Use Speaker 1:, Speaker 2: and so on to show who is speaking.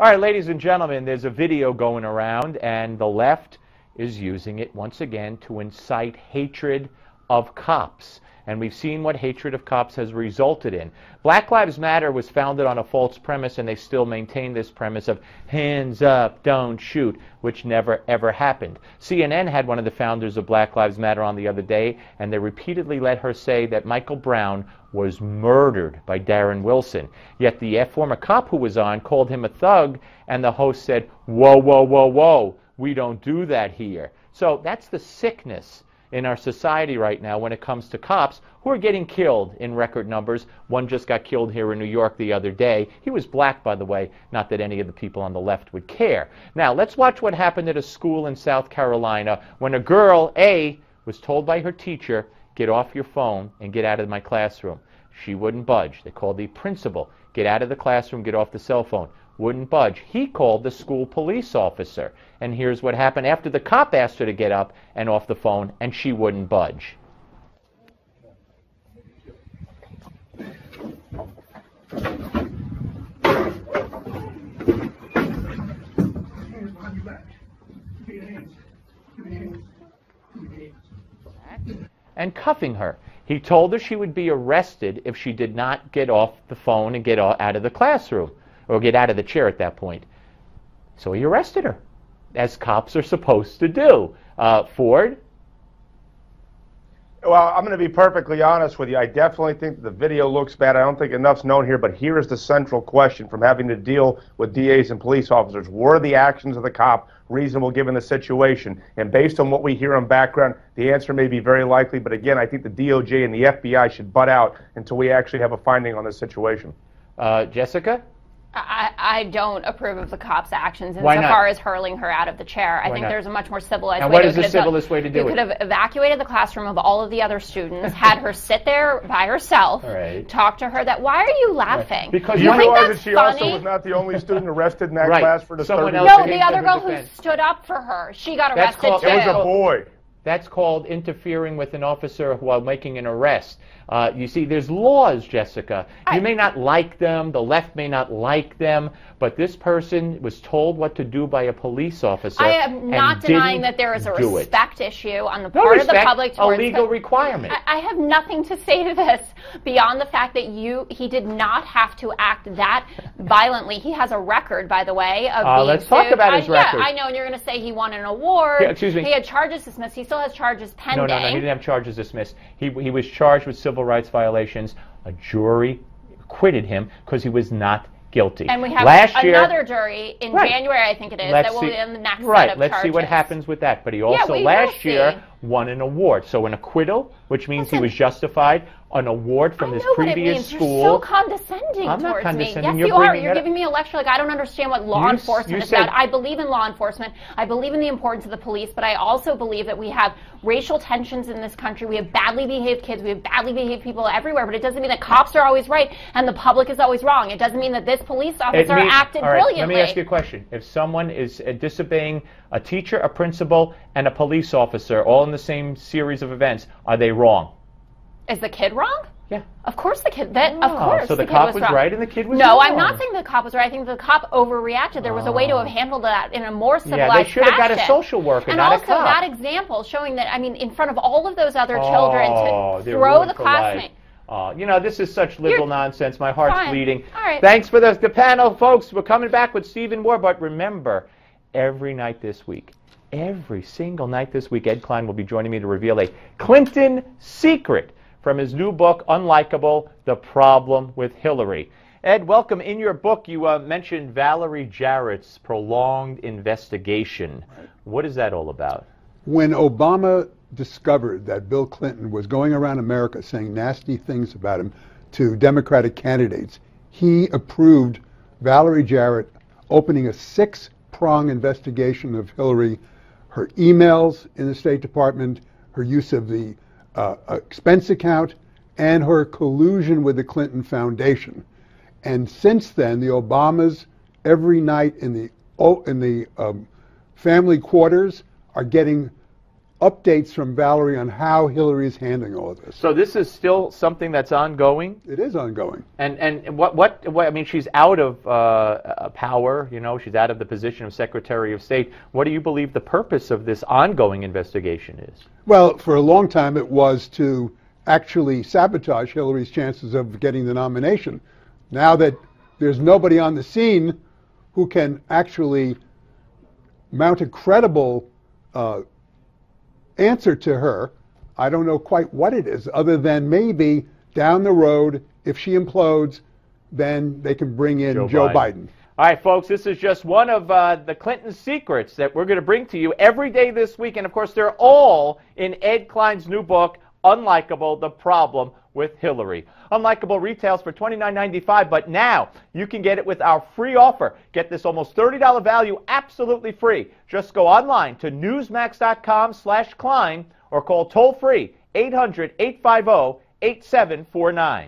Speaker 1: All right, ladies and gentlemen, there's a video going around, and the left is using it once again to incite hatred of cops. And we've seen what hatred of cops has resulted in. Black Lives Matter was founded on a false premise, and they still maintain this premise of hands up, don't shoot, which never, ever happened. CNN had one of the founders of Black Lives Matter on the other day, and they repeatedly let her say that Michael Brown was murdered by Darren Wilson. Yet the former cop who was on called him a thug, and the host said, whoa, whoa, whoa, whoa, we don't do that here. So that's the sickness in our society right now when it comes to cops who are getting killed in record numbers. One just got killed here in New York the other day. He was black, by the way, not that any of the people on the left would care. Now, let's watch what happened at a school in South Carolina when a girl, A, was told by her teacher, get off your phone and get out of my classroom. She wouldn't budge. They called the principal, get out of the classroom, get off the cell phone. Wouldn't budge. He called the school police officer. And here's what happened after the cop asked her to get up and off the phone, and she wouldn't budge. And cuffing her. He told her she would be arrested if she did not get off the phone and get out of the classroom, or get out of the chair at that point. So he arrested her, as cops are supposed to do. Ford?
Speaker 2: Well, I'm going to be perfectly honest with you. I definitely think the video looks bad. I don't think enough's known here, but here is the central question from having to deal with DAs and police officers. Were the actions of the cop reasonable given the situation? And based on what we hear on background, the answer may be very likely, but again, I think the DOJ and the FBI should butt out until we actually have a finding on this situation.
Speaker 1: Jessica?
Speaker 3: I don't approve of the cop's actions insofar as hurling her out of the chair. I think there's a much more civilized way.
Speaker 1: And what is the civilest way to do it?
Speaker 3: You could have evacuated the classroom of all of the other students, had her sit there by herself, talk to her. Why are you laughing?
Speaker 2: Because you realize that she also was not the only student arrested in that class for disturbing.
Speaker 3: No, the other girl who stood up for her, she got arrested too.
Speaker 2: It was a boy.
Speaker 1: That's called interfering with an officer while making an arrest. You see, there's laws, Jessica. You may not like them, the left may not like them, but this person was told what to do by a police officer.
Speaker 3: I am not denying that there is a respect issue on the part of the public towards
Speaker 1: a legal requirement.
Speaker 3: I have nothing to say to this beyond the fact that he did not have to act that violently. He has a record, by the way, of being
Speaker 1: let's talk about his record.
Speaker 3: Yeah, I know, and you're going to say he won an award.
Speaker 1: Yeah, excuse me.
Speaker 3: He had charges dismissed. He still has charges pending.
Speaker 1: No, he didn't have charges dismissed. He was charged with civil rights violations. A jury acquitted him because he was not guilty.
Speaker 3: And we have another jury in January, I think it is, that will be in the next set of charges.
Speaker 1: Let's see what happens with that. But he also last year won an award. So an acquittal, which means he was justified, an award from his previous school.
Speaker 3: You're so condescending
Speaker 1: I'm not
Speaker 3: towards
Speaker 1: condescending.
Speaker 3: me. Yes, you are. You're giving me a lecture like I don't understand what law enforcement is about. I believe in law enforcement. I believe in the importance of the police, but I also believe that we have racial tensions in this country. We have badly behaved kids. We have badly behaved people everywhere, but it doesn't mean that cops are always right and the public is always wrong. It doesn't mean that this police officer acted brilliantly.
Speaker 1: Let me ask you a question. If someone is disobeying a teacher, a principal, and a police officer all in the same series of events, are they wrong?
Speaker 3: Is the kid wrong?
Speaker 1: Yeah.
Speaker 3: Of course the kid, of course
Speaker 1: so the cop was right and the kid was
Speaker 3: wrong.
Speaker 1: No,
Speaker 3: I'm not saying the cop was right. I think the cop overreacted. There was a way to have handled that in a more civilized fashion.
Speaker 1: Yeah, they should have got a social worker, not a cop.
Speaker 3: And also that example showing that, I mean, in front of all of those other children to throw the classmate.
Speaker 1: You know, this is such liberal nonsense. My heart's bleeding.
Speaker 3: All right.
Speaker 1: Thanks for the panel, folks. We're coming back with Stephen Moore. But remember, every night this week, every single night this week, Ed Klein will be joining me to reveal a Clinton secret from his new book, Unlikable, The Problem with Hillary. Ed, welcome. In your book, you mentioned Valerie Jarrett's prolonged investigation. What is that all about?
Speaker 4: When Obama discovered that Bill Clinton was going around America saying nasty things about him to Democratic candidates, he approved Valerie Jarrett opening a 6-prong investigation of Hillary, her emails in the State Department, her use of the expense account, and her collusion with the Clinton Foundation. And since then, the Obamas every night in the family quarters are getting updates from Valerie on how Hillary is handling all of this.
Speaker 1: So this is still something that's ongoing?
Speaker 4: It is ongoing.
Speaker 1: And what I mean, she's out of power, you know, she's out of the position of Secretary of State. What do you believe the purpose of this ongoing investigation is?
Speaker 4: Well, for a long time it was to actually sabotage Hillary's chances of getting the nomination. Now that there's nobody on the scene who can actually mount a credible answer to her, I don't know quite what it is, other than maybe down the road, if she implodes, then they can bring in Joe Biden.
Speaker 1: All right, folks, this is just one of the Clinton secrets that we're going to bring to you every day this week. And, of course, they're all in Ed Klein's new book, Unlikable, The Problem with Hillary. Unlikable retails for $29.95, but now you can get it with our free offer. Get this almost $30 value absolutely free. Just go online to newsmax.com/Klein or call toll-free 800-850-8749.